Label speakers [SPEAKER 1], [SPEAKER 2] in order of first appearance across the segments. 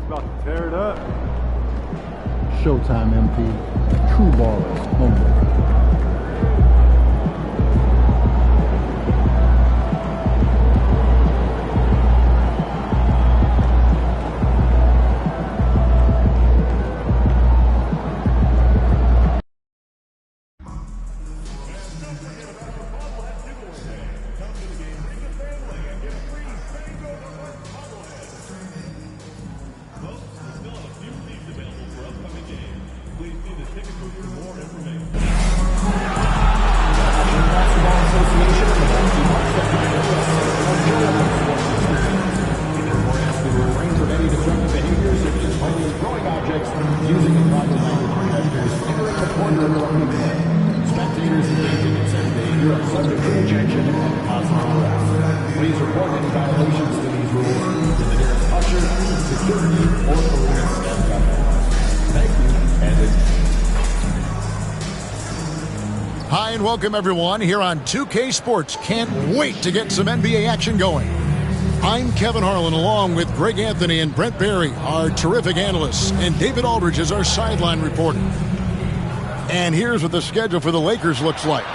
[SPEAKER 1] About to tear it up.
[SPEAKER 2] Showtime, MP. True ballers only.
[SPEAKER 3] Hi and welcome everyone here on 2K Sports. Can't wait to get some NBA action going. I'm Kevin Harlan along with Greg Anthony and Brent Barry, our terrific analysts, and David Aldridge is our sideline reporter. And here's what the schedule for the Lakers looks like.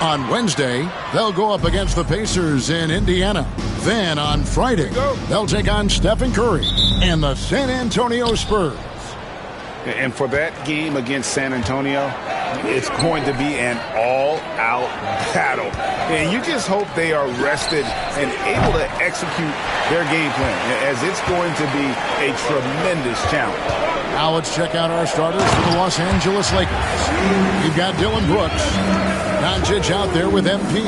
[SPEAKER 3] On Wednesday, they'll go up against the Pacers in Indiana. Then on Friday, they'll take on Stephen Curry and the San Antonio Spurs.
[SPEAKER 4] And for that game against San Antonio, it's going to be an all-out battle. And you just hope they are rested and able to execute their game plan, as it's going to be a tremendous challenge.
[SPEAKER 3] Now let's check out our starters for the Los Angeles Lakers. We've got Dylan Brooks. Doncic out there with MP.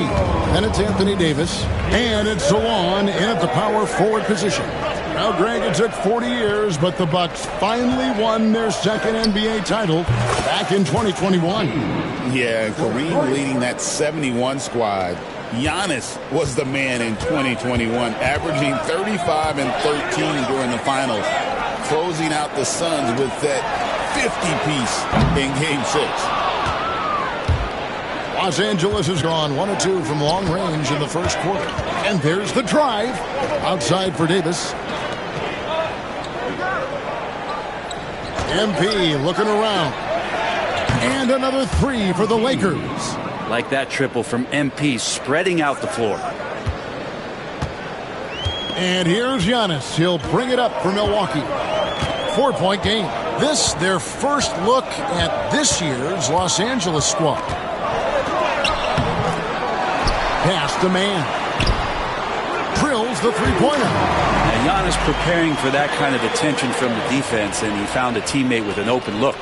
[SPEAKER 3] Then it's Anthony Davis. And it's Salon in at the power forward position. Now, Greg, it took 40 years, but the Bucks finally won their second NBA title back in 2021.
[SPEAKER 4] Yeah, Kareem leading that 71 squad. Giannis was the man in 2021, averaging 35 and 13 during the finals, closing out the Suns with that 50-piece in Game 6.
[SPEAKER 3] Los Angeles has gone 1 of 2 from long range in the first quarter. And there's the drive. Outside for Davis. MP looking around. And another 3 for the Lakers.
[SPEAKER 5] Like that triple from MP, spreading out the floor.
[SPEAKER 3] And here's Giannis. He'll bring it up for Milwaukee. 4-point game. This, their first look at this year's Los Angeles squad. Pass to man. Drills the three-pointer.
[SPEAKER 5] Now Giannis preparing for that kind of attention from the defense, and he found a teammate with an open look.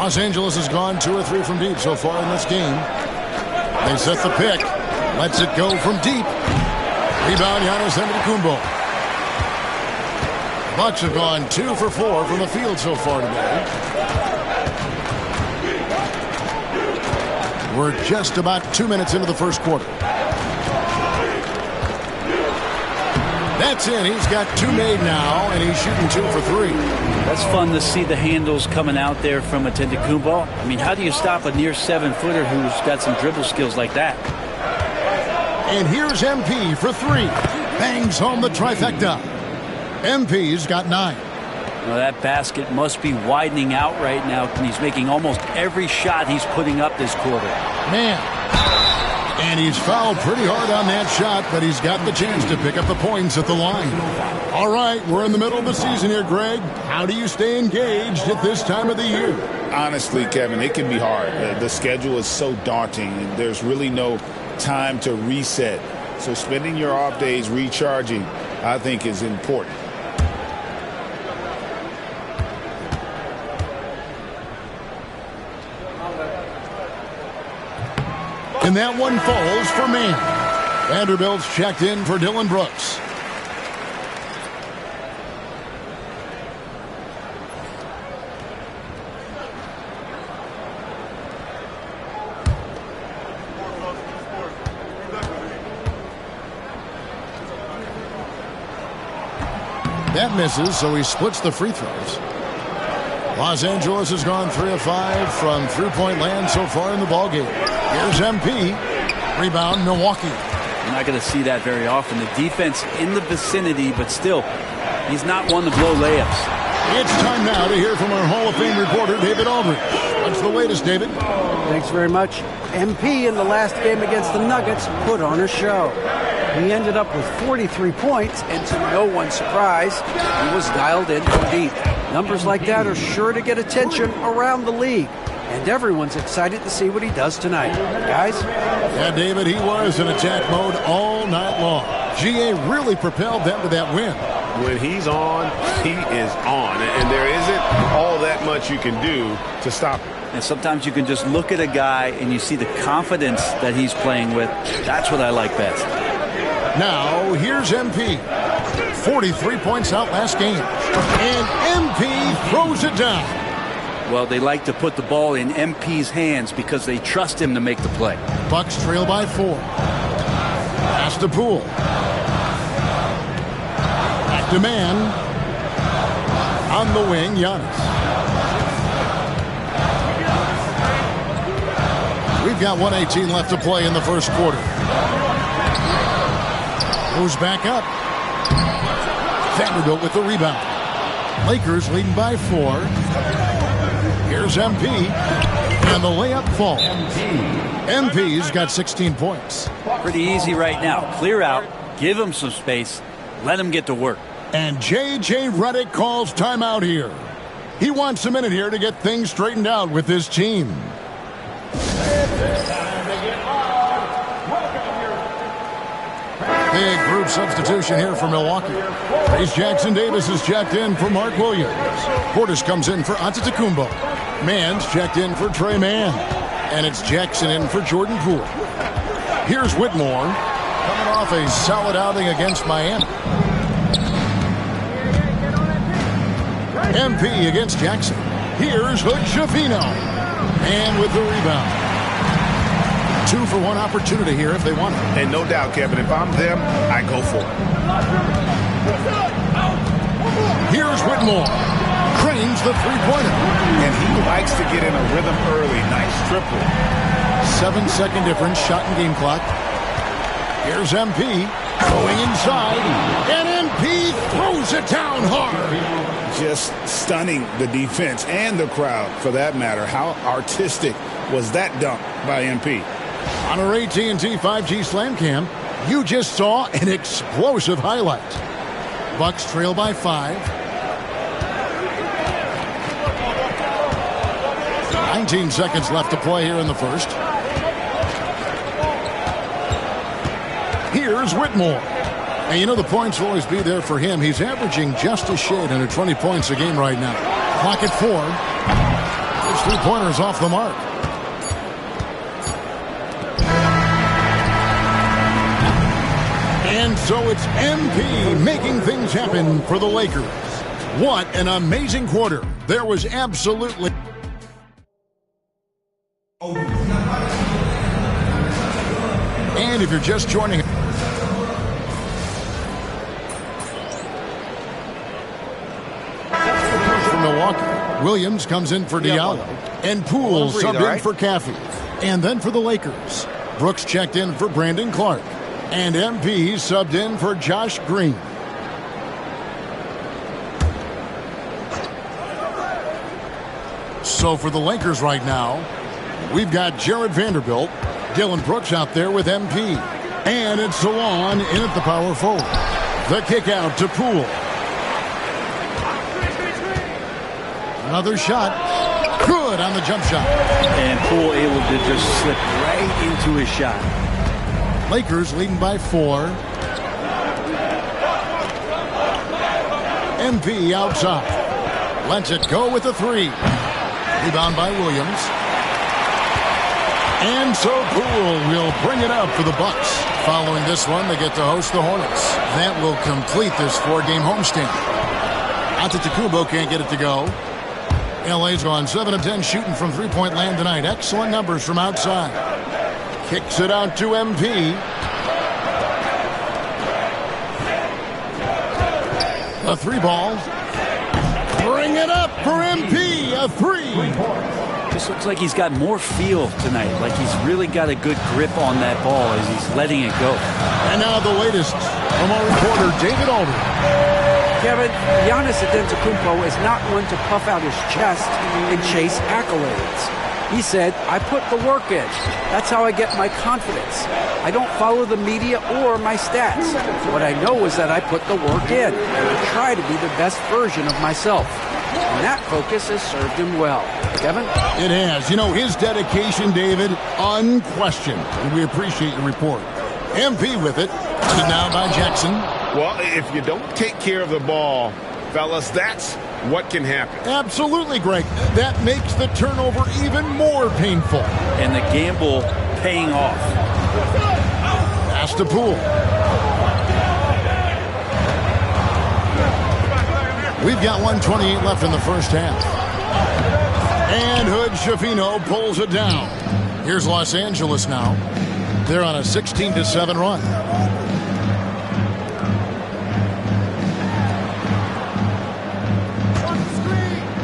[SPEAKER 3] Los Angeles has gone 2 or 3 from deep so far in this game. They set the pick. Lets it go from deep. Rebound, Giannis Antetokounmpo. Bucks have gone 2 for 4 from the field so far today. We're just about 2 minutes into the first quarter. That's in. He's got 2 made now, and he's shooting 2 for 3.
[SPEAKER 5] That's fun to see the handles coming out there from Antetokounmpo. I mean, how do you stop a near 7-footer who's got some dribble skills like that?
[SPEAKER 3] And here's MP for 3. Bangs home the trifecta. MP's got 9.
[SPEAKER 5] Well, that basket must be widening out right now, and he's making almost every shot he's putting up this quarter.
[SPEAKER 3] Man. And he's fouled pretty hard on that shot, but he's got the chance to pick up the points at the line. All right, we're in the middle of the season here, Greg. How do you stay engaged at this time of the year?
[SPEAKER 4] Honestly, Kevin, it can be hard. The schedule is so daunting, and there's really no time to reset. So spending your off days recharging, I think, is important.
[SPEAKER 3] And that one falls for man. Vanderbilt's checked in for Dylan Brooks. That misses, so he splits the free throws. Los Angeles has gone 3 of 5 from three-point land so far in the ballgame. Here's MP. Rebound, Milwaukee.
[SPEAKER 5] You're not going to see that very often. The defense in the vicinity, but still, He's not one to blow layups.
[SPEAKER 3] It's time now to hear from our Hall of Fame reporter, David Aldridge. What's the latest, David?
[SPEAKER 1] Thanks very much. MP in the last game against the Nuggets put on a show. He ended up with 43 points, and to no one's surprise, he was dialed in from deep. Numbers like that are sure to get attention around the league, and everyone's excited to see what he does tonight. Guys?
[SPEAKER 3] Yeah, David, he was in attack mode all night long. GA really propelled them to that win.
[SPEAKER 4] When he's on, he is on. And there isn't all that much you can do to stop him.
[SPEAKER 5] And sometimes you can just look at a guy and you see the confidence that he's playing with. That's what I like best.
[SPEAKER 3] Now, here's MP. 43 points out last game. And MP throws it down.
[SPEAKER 5] Well, they like to put the ball in MP's hands because they trust him to make the play.
[SPEAKER 3] Bucks trail by 4. Pass to Poole. Back to man. On the wing, Giannis. We've got 1:18 left to play in the first quarter. Goes back up. Vanderbilt with the rebound. Lakers leading by 4. Here's MP. And the layup falls. MP's got 16 points.
[SPEAKER 5] Pretty easy right now. Clear out. Give him some space. Let him get to work.
[SPEAKER 3] And J.J. Redick calls timeout here. He wants a minute here to get things straightened out with his team. Big group substitution here for Milwaukee. Trace Jackson Davis is checked in for Mark Williams. Portis comes in for Antetokounmpo. Mann's checked in for Trey Mann. And it's Jackson in for Jordan Poole. Here's Whitmore, coming off a solid outing against Miami. MP against Jackson. Here's Hood Schifino. And with the rebound. 2 for 1 opportunity here if they want it.
[SPEAKER 4] And no doubt, Kevin, if I'm them, I go for it.
[SPEAKER 3] Here's Whitmore. Cranes the three-pointer.
[SPEAKER 4] And he likes to get in a rhythm early. Nice triple.
[SPEAKER 3] 7-second difference, shot and game clock. Here's MP. Going inside. And MP throws it down hard.
[SPEAKER 4] Just stunning the defense and the crowd, for that matter. How artistic was that dunk by MP?
[SPEAKER 3] On our AT&T 5G Slam Cam, you just saw an explosive highlight. Bucks trail by 5. 19 seconds left to play here in the first. Here's Whitmore. And you know the points will always be there for him. He's averaging just a shade under 20 points a game right now. Clock at 4. His three-pointer's off the mark. And so it's MP making things happen for the Lakers. What an amazing quarter. There was absolutely... And if you're just joining... From Milwaukee, Williams comes in for Diallo. And Poole subbed in for Caffey. And then for the Lakers, Brooks checked in for Brandon Clark. And MP subbed in for Josh Green. So for the Lakers right now, we've got Jared Vanderbilt, Dylan Brooks out there with MP. And it's Salon in at the power forward. The kick out to Poole. Another shot. Good on the jump shot.
[SPEAKER 5] And Poole able to just slip right into his shot.
[SPEAKER 3] Lakers leading by 4. MP outside. Lets it go with a 3. Rebound by Williams. And so Poole will bring it up for the Bucks. Following this one, they get to host the Hornets. That will complete this 4-game homestand. Antetokounmpo can't get it to go. LA's gone 7 of 10 shooting from three-point land tonight. Excellent numbers from outside. Kicks it out to MP. A 3-ball. Bring it up for MP. A 3.
[SPEAKER 5] Just looks like he's got more feel tonight. Like he's really got a good grip on that ball as he's letting it go.
[SPEAKER 3] And now the latest from our reporter, David Aldridge.
[SPEAKER 1] Kevin, Giannis Antetokounmpo is not one to puff out his chest and chase accolades. He said, I put the work in. That's how I get my confidence. I don't follow the media or my stats. What I know is that I put the work in, and I try to be the best version of myself. And that focus has served him well. Kevin?
[SPEAKER 3] It has. You know, his dedication, David, unquestioned. And we appreciate your report. MP with it. And now by Jackson.
[SPEAKER 4] Well, if you don't take care of the ball, fellas, that's what can happen.
[SPEAKER 3] Absolutely, Greg. That makes the turnover even more painful.
[SPEAKER 5] And the gamble paying off.
[SPEAKER 3] Pass to Poole. We've got 1:28 left in the first half. And Hood Schifino pulls it down. Here's Los Angeles now. They're on a 16-7 run.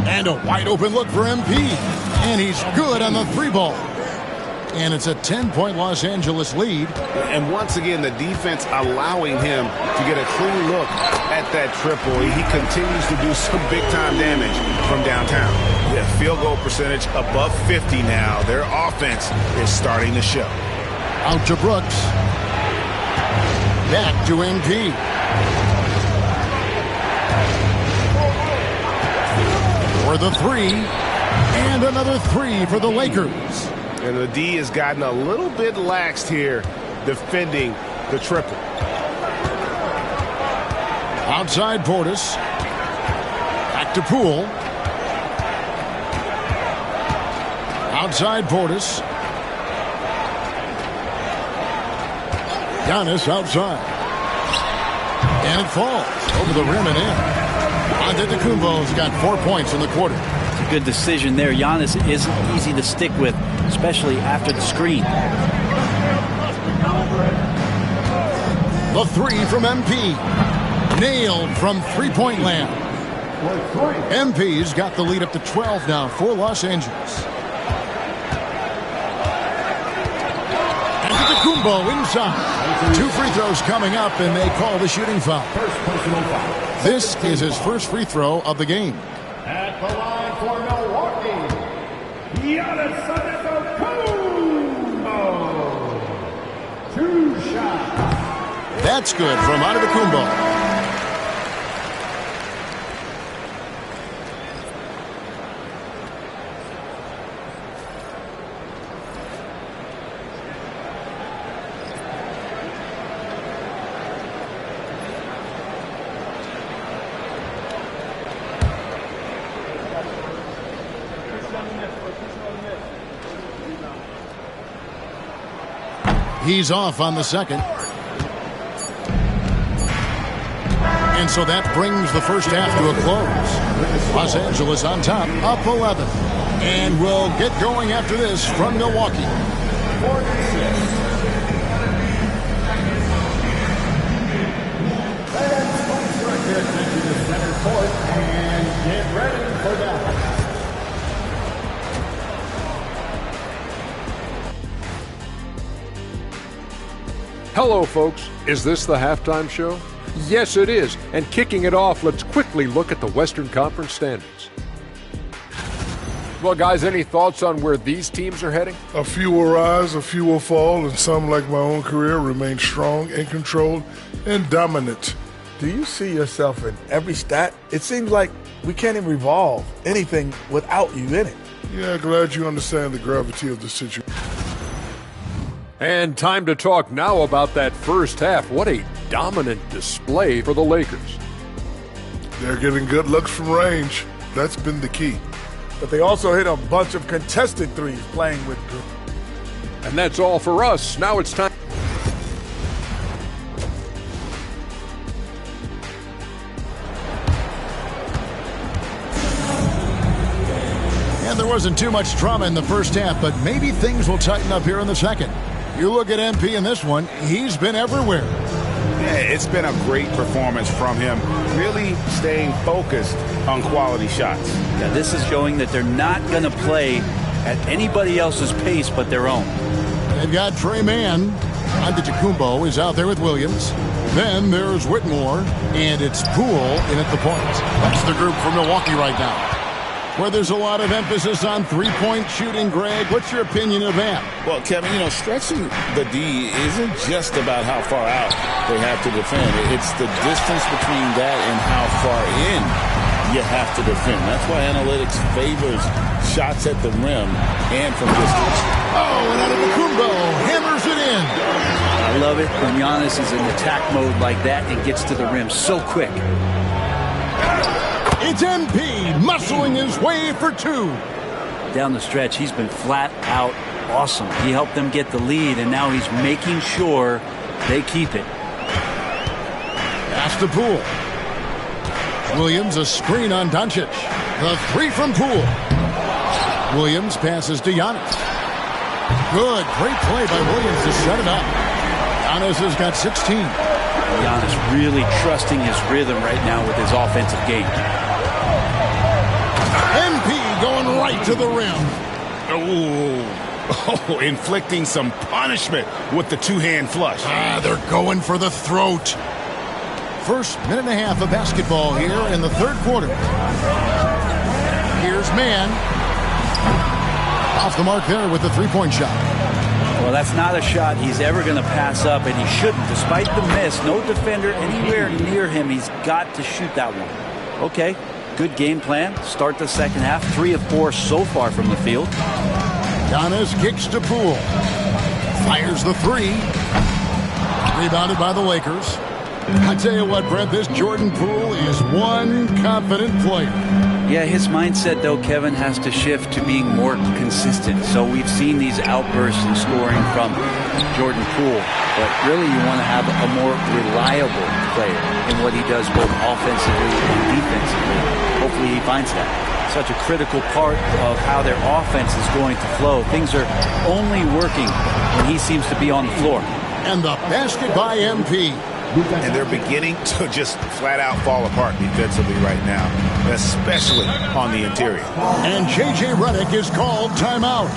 [SPEAKER 3] And a wide open look for MP. And he's good on the three ball. And it's a 10-point Los Angeles lead.
[SPEAKER 4] And once again, the defense allowing him to get a clean look at that triple. He continues to do some big-time damage from downtown. The field goal percentage above 50 now. Their offense is starting to show.
[SPEAKER 3] Out to Brooks. Back to MP. For the three. And another three for the Lakers.
[SPEAKER 4] And the D has gotten a little bit laxed here defending the triple.
[SPEAKER 3] Outside Portis. Back to Poole. Outside Portis. Giannis outside. And it falls over the rim and in. Antetokounmpo's got 4 points in the quarter.
[SPEAKER 5] It's a good decision there. Giannis isn't easy to stick with, especially after the screen.
[SPEAKER 3] The three from MP. Nailed from three-point land. MP's got the lead up to 12 now for Los Angeles. Antetokounmpo inside. 2 free throws coming up, and they call the shooting foul. This is his first free throw of the game.
[SPEAKER 2] At the line for Milwaukee, Giannis Antetokounmpo. 2 shots.
[SPEAKER 3] That's good from Antetokounmpo. He's off on the second. And so that brings the first half to a close. Los Angeles on top, up 11. And we'll get going after this from Milwaukee.
[SPEAKER 2] And get ready for that.
[SPEAKER 6] Hello, folks. Is this the halftime show? Yes, it is. And kicking it off, let's quickly look at the Western Conference standings. Well, guys, any thoughts on where these teams are heading?
[SPEAKER 7] A few will rise, a few will fall, and some, like my own career, remain strong and controlled and dominant.
[SPEAKER 8] Do you see yourself in every stat? It seems like we can't even revolve anything without you in it.
[SPEAKER 7] Yeah, glad you understand the gravity of the situation.
[SPEAKER 6] And time to talk now about that first half. What a dominant display for the Lakers.
[SPEAKER 7] They're getting good looks from range. That's been the key.
[SPEAKER 8] But they also hit a bunch of contested threes playing with group.
[SPEAKER 6] And that's all for us. Now it's time.
[SPEAKER 3] And there wasn't too much drama in the first half, but maybe things will tighten up here in the second. You look at MP in this one, he's been everywhere.
[SPEAKER 4] Yeah, it's been a great performance from him, really staying focused on quality shots.
[SPEAKER 5] Yeah, this is showing that they're not going to play at anybody else's pace but their own.
[SPEAKER 3] They've got Trey Mann. Antetokounmpo is out there with Williams. Then there's Whitmore, and it's Poole in at the point. That's the group for Milwaukee right now, where there's a lot of emphasis on three-point shooting. Greg, what's your opinion of that?
[SPEAKER 4] Well, Kevin, stretching the D isn't just about how far out they have to defend. It's the distance between that and how far in you have to defend. That's why analytics favors shots at the rim and from distance.
[SPEAKER 3] Oh, and Antetokounmpo hammers it in.
[SPEAKER 5] I love it when Giannis is in attack mode like that and gets to the rim so quick.
[SPEAKER 3] It's MP muscling his way for two.
[SPEAKER 5] Down the stretch, he's been flat out awesome. He helped them get the lead, and now he's making sure they keep it.
[SPEAKER 3] Pass to Poole. Williams, a screen on Doncic. The three from Poole. Williams passes to Giannis. Good, great play by Williams to set it up. Giannis has got 16.
[SPEAKER 5] Giannis really trusting his rhythm right now with his offensive game.
[SPEAKER 3] MP going right to the rim.
[SPEAKER 4] Oh, inflicting some punishment with the two-hand flush.
[SPEAKER 3] They're going for the throat. First minute and a half of basketball here in the third quarter. Here's Mann. Off the mark there with the three-point shot.
[SPEAKER 5] Well, that's not a shot he's ever going to pass up, and he shouldn't. Despite the miss, no defender anywhere near him. He's got to shoot that one. Okay, good game plan. Start the second half. 3 of 4 so far from the field.
[SPEAKER 3] Giannis kicks to Poole. Fires the three. Rebounded by the Lakers. I tell you what, Brett, this Jordan Poole is one confident player.
[SPEAKER 5] Yeah, his mindset, though, Kevin, has to shift to being more consistent. So we've seen these outbursts in scoring from Jordan Poole. But really, you want to have a more reliable player in what he does both offensively and defensively. Hopefully he finds that. Such a critical part of how their offense is going to flow. Things are only working when he seems to be on the floor.
[SPEAKER 3] And the basket by MP.
[SPEAKER 4] And they're beginning to just flat out fall apart defensively right now, especially on the interior.
[SPEAKER 3] And J.J. Redick is called timeout,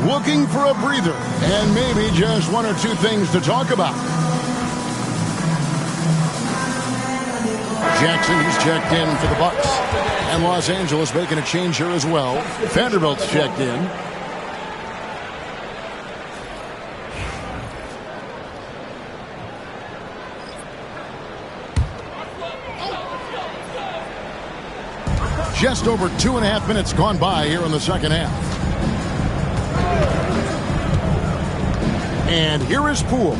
[SPEAKER 3] looking for a breather and maybe just one or two things to talk about. Jackson, he's checked in for the Bucks. And Los Angeles making a change here as well. Vanderbilt's checked in. Just over 2.5 minutes gone by here in the second half. And here is Poole.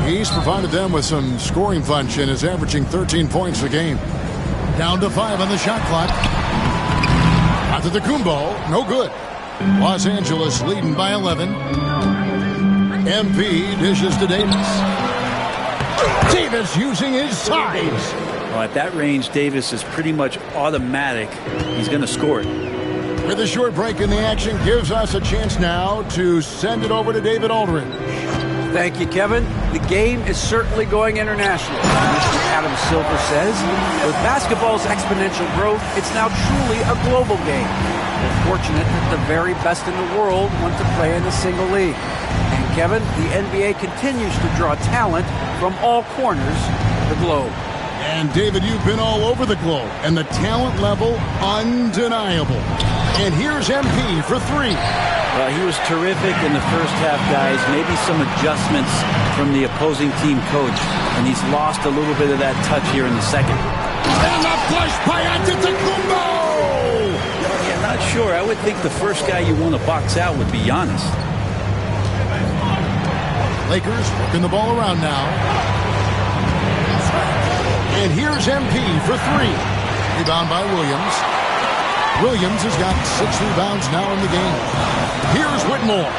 [SPEAKER 3] He's provided them with some scoring punch and is averaging 13 points a game. Down to 5 on the shot clock. Antetokounmpo, no good. Los Angeles leading by 11. MP dishes to Davis. Davis using his size.
[SPEAKER 5] Well, at that range, Davis is pretty much automatic. He's going to score it.
[SPEAKER 3] With a short break in the action, gives us a chance now to send it over to David Aldridge.
[SPEAKER 1] Thank you, Kevin. The game is certainly going international. Mr. Adam Silver says, with basketball's exponential growth, it's now truly a global game. We're fortunate that the very best in the world want to play in a single league. And Kevin, the NBA continues to draw talent from all corners of the globe.
[SPEAKER 3] And David, you've been all over the globe, and the talent level undeniable. And here's MP for 3.
[SPEAKER 5] Well, he was terrific in the first half, guys. Maybe some adjustments from the opposing team coach, and he's lost a little bit of that touch here in the second.
[SPEAKER 3] And the push by Antetokounmpo!
[SPEAKER 5] Yeah, not sure. I would think the first guy you want to box out would be Giannis.
[SPEAKER 3] Lakers working the ball around now. And here's MP for 3. Rebound by Williams. Williams has got 6 rebounds now in the game. Here's Whitmore.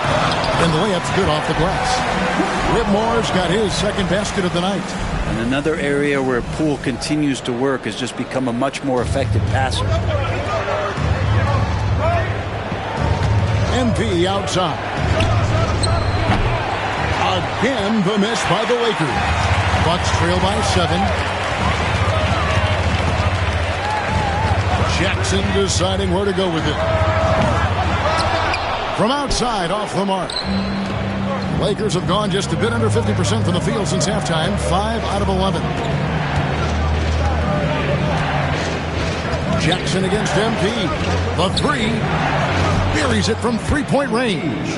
[SPEAKER 3] And the layup's good off the glass. Whitmore's got his second basket of the night.
[SPEAKER 5] And another area where Poole continues to work has just become a much more effective passer.
[SPEAKER 3] MP outside. Again, the miss by the Lakers. Bucks trail by 7. Jackson deciding where to go with it. From outside, off the mark. Lakers have gone just a bit under 50% from the field since halftime, 5 out of 11. Jackson against MP. The three. Buries it from three-point range.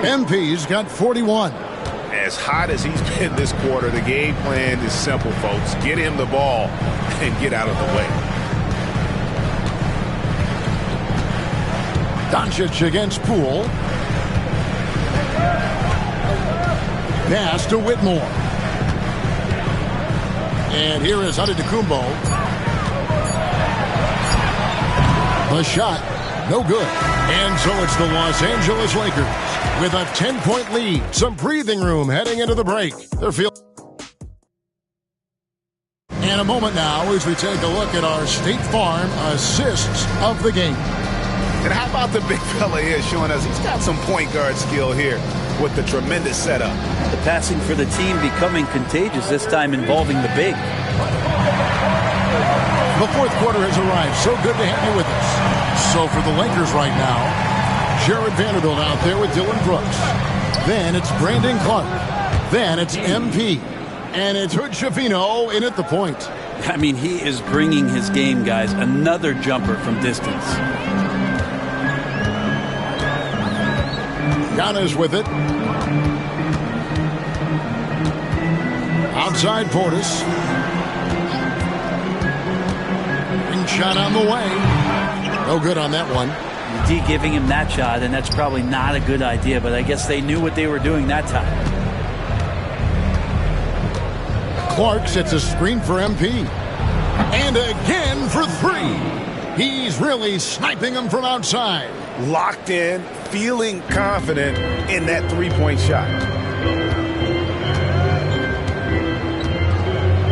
[SPEAKER 3] MP's got 41.
[SPEAKER 4] As hot as he's been this quarter, the game plan is simple, folks. Get him the ball and get out of the way.
[SPEAKER 3] Doncic against Poole. Pass to Whitmore. And here is Antetokounmpo. The shot, no good. And so it's the Los Angeles Lakers with a 10-point lead. Some breathing room heading into the break. They're feeling. And a moment now as we take a look at our State Farm assists of the game.
[SPEAKER 4] And how about the big fella here showing us he's got some point guard skill here with the tremendous setup.
[SPEAKER 5] The passing for the team becoming contagious, this time involving the big.
[SPEAKER 3] The fourth quarter has arrived. So good to have you with us. So for the Lakers right now, Jared Vanderbilt out there with Dylan Brooks. Then it's Brandon Clark. Then it's MP. And it's Hood Schifino in at the point.
[SPEAKER 5] I mean, he is bringing his game, guys. Another jumper from distance.
[SPEAKER 3] Giannis with it. Outside Portis. Ring shot on the way. No good on that one.
[SPEAKER 5] D giving him that shot, and that's probably not a good idea, but I guess they knew what they were doing that time.
[SPEAKER 3] Clark sets a screen for MP. And again for three. He's really sniping them from outside.
[SPEAKER 4] Locked in, feeling confident in that three-point shot.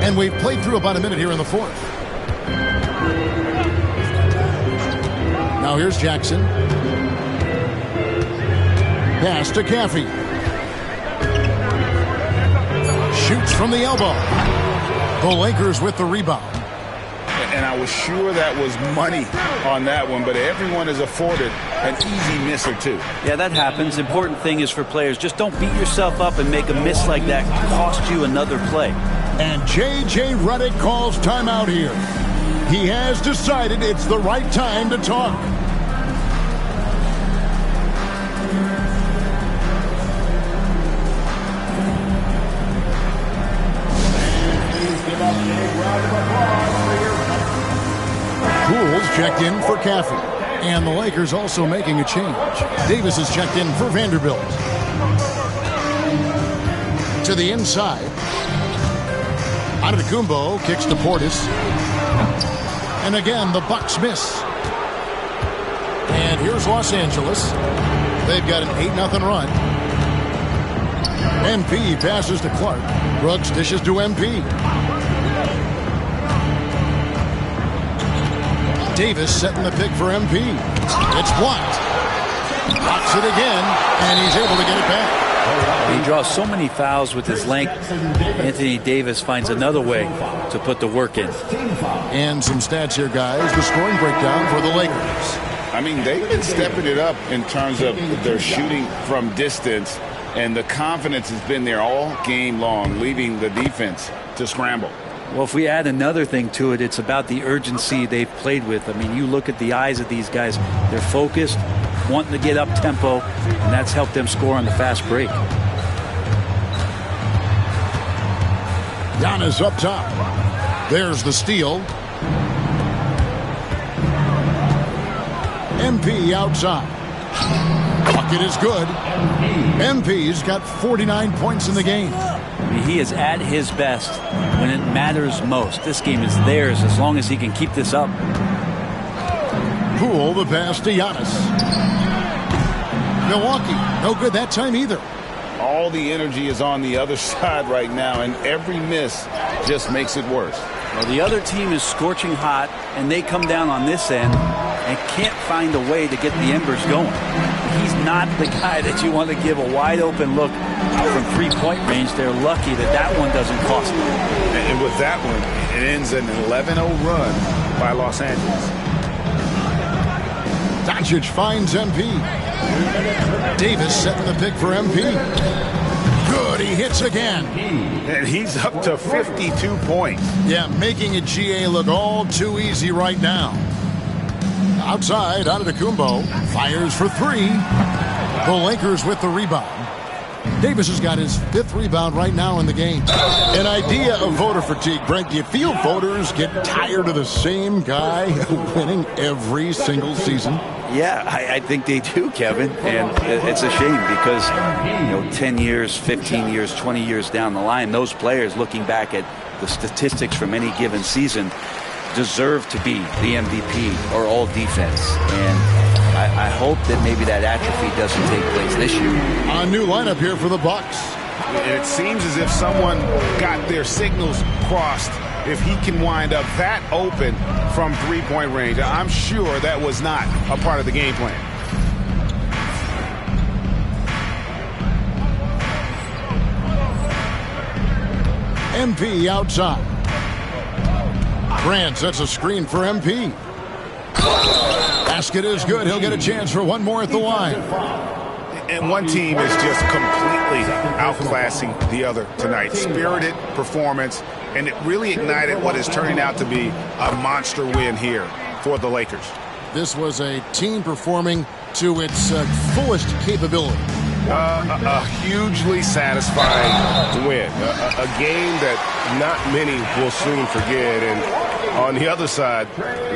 [SPEAKER 3] And we've played through about a minute here in the fourth. Now here's Jackson. Pass to Caffey. Shoots from the elbow. The Lakers with the rebound.
[SPEAKER 4] And I was sure that was money on that one, but everyone is afforded an easy miss or two.
[SPEAKER 5] Yeah, that happens. Important thing is for players, just don't beat yourself up and make a miss like that cost you another play.
[SPEAKER 3] And J.J. Redick calls timeout here. He has decided it's the right time to talk. Poole's checked in for Caffey. And the Lakers also making a change. Davis is checked in for Vanderbilt. To the inside. Antetokounmpo kicks to Portis. And again, the Bucks miss. And here's Los Angeles. They've got an 8-0 run. MP passes to Clark. Brooks dishes to MP. Davis setting the pick for MP. It's blocked. Blocks it again, and he's able to get it back.
[SPEAKER 5] He draws so many fouls with his length. Anthony Davis finds another way to put the work in.
[SPEAKER 3] And some stats here, guys. The scoring breakdown for the Lakers.
[SPEAKER 4] I mean, they've been stepping it up in terms of their shooting from distance, and the confidence has been there all game long, leaving the defense to scramble.
[SPEAKER 5] Well, if we add another thing to it, it's about the urgency they've played with. I mean, you look at the eyes of these guys. They're focused, wanting to get up tempo, and that's helped them score on the fast break.
[SPEAKER 3] Giannis up top. There's the steal. MP outside. Bucket is good. MP's got 49 points in the game.
[SPEAKER 5] I mean, he is at his best when it matters most. This game is theirs as long as he can keep this up.
[SPEAKER 3] Poole the pass to Giannis. Milwaukee, no good that time either.
[SPEAKER 4] All the energy is on the other side right now, and every miss just makes it worse.
[SPEAKER 5] Well, the other team is scorching hot, and they come down on this end and can't find a way to get the embers going. He's not the guy that you want to give a wide-open look from three-point range. They're lucky that that one doesn't cost them.
[SPEAKER 4] And with that one, it ends an 11-0 run by Los Angeles.
[SPEAKER 3] Doncic finds MP. Davis setting the pick for MP. Good, he hits again.
[SPEAKER 4] And he's up to 52 points.
[SPEAKER 3] Yeah, making a GA look all too easy right now. Outside, Antetokounmpo fires for three. The Lakers with the rebound. Davis has got his 5th rebound right now in the game. An idea of voter fatigue, Brent. Do you feel voters get tired of the same guy winning every single season?
[SPEAKER 5] Yeah, I think they do, Kevin. And it's a shame because, 10 years, 15 years, 20 years down the line, those players looking back at the statistics from any given season deserve to be the MVP or all defense. And I hope that maybe that atrophy doesn't take place this year.
[SPEAKER 3] A new lineup here for the Bucks.
[SPEAKER 4] It seems as if someone got their signals crossed. If he can wind up that open from three-point range, I'm sure that was not a part of the game plan.
[SPEAKER 3] MP outside. Grant sets a screen for MP. Basket is good. He'll get a chance for one more at the line.
[SPEAKER 4] And one team is just completely outclassing the other tonight. Spirited performance, and it really ignited what is turning out to be a monster win here for the Lakers.
[SPEAKER 3] This was a team performing to its fullest capability.
[SPEAKER 4] A hugely satisfying win. A game that not many will soon forget. And on the other side,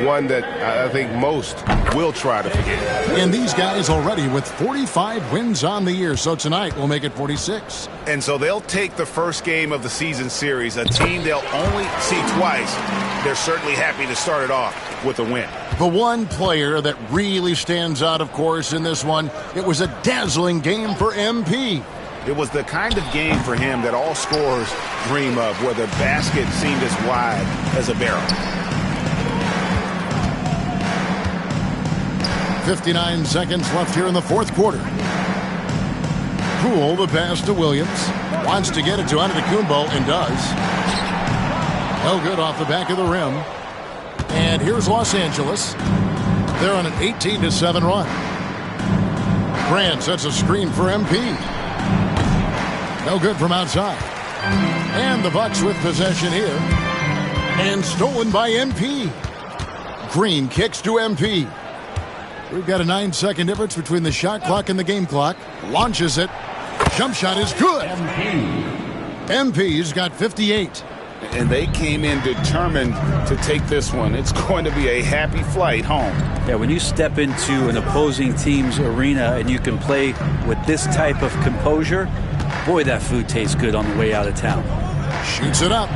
[SPEAKER 4] one that I think most will try to forget.
[SPEAKER 3] And these guys already with 45 wins on the year. So tonight will make it 46.
[SPEAKER 4] And so they'll take the first game of the season series, a team they'll only see twice. They're certainly happy to start it off with a win.
[SPEAKER 3] The one player that really stands out, of course, in this one, it was a dazzling game for MP.
[SPEAKER 4] It was the kind of game for him that all scorers dream of, where the basket seemed as wide as a barrel.
[SPEAKER 3] 59 seconds left here in the fourth quarter. Poole, the pass to Williams. Wants to get it to Antetokounmpo and does. No good off the back of the rim. And here's Los Angeles. They're on an 18-7 run. Grant sets a screen for MP. No good from outside. And the Bucks with possession here. And stolen by MP. Green kicks to MP. We've got a 9-second difference between the shot clock and the game clock. Launches it. Jump shot is good. MP's got 58.
[SPEAKER 4] And they came in determined to take this one. It's going to be a happy flight home.
[SPEAKER 5] Yeah, when you step into an opposing team's arena and you can play with this type of composure, boy, that food tastes good on the way out of town.
[SPEAKER 3] Shoots it up.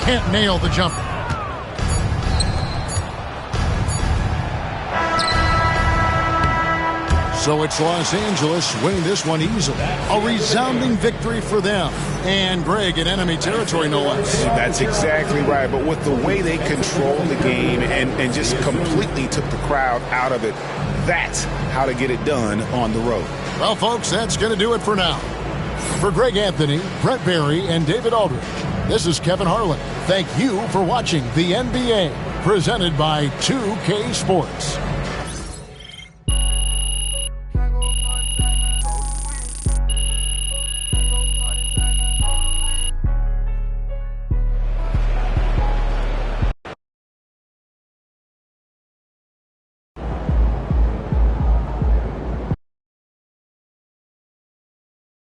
[SPEAKER 3] Can't nail the jumper. So it's Los Angeles winning this one easily. A resounding victory for them. And Greg in enemy territory, no less.
[SPEAKER 4] That's exactly right. But with the way they controlled the game and just completely took the crowd out of it, that's how to get it done on the road.
[SPEAKER 3] Well, folks, that's going to do it for now. For Greg Anthony, Brett Barry, and David Aldridge, this is Kevin Harlan. Thank you for watching the NBA, presented by 2K Sports.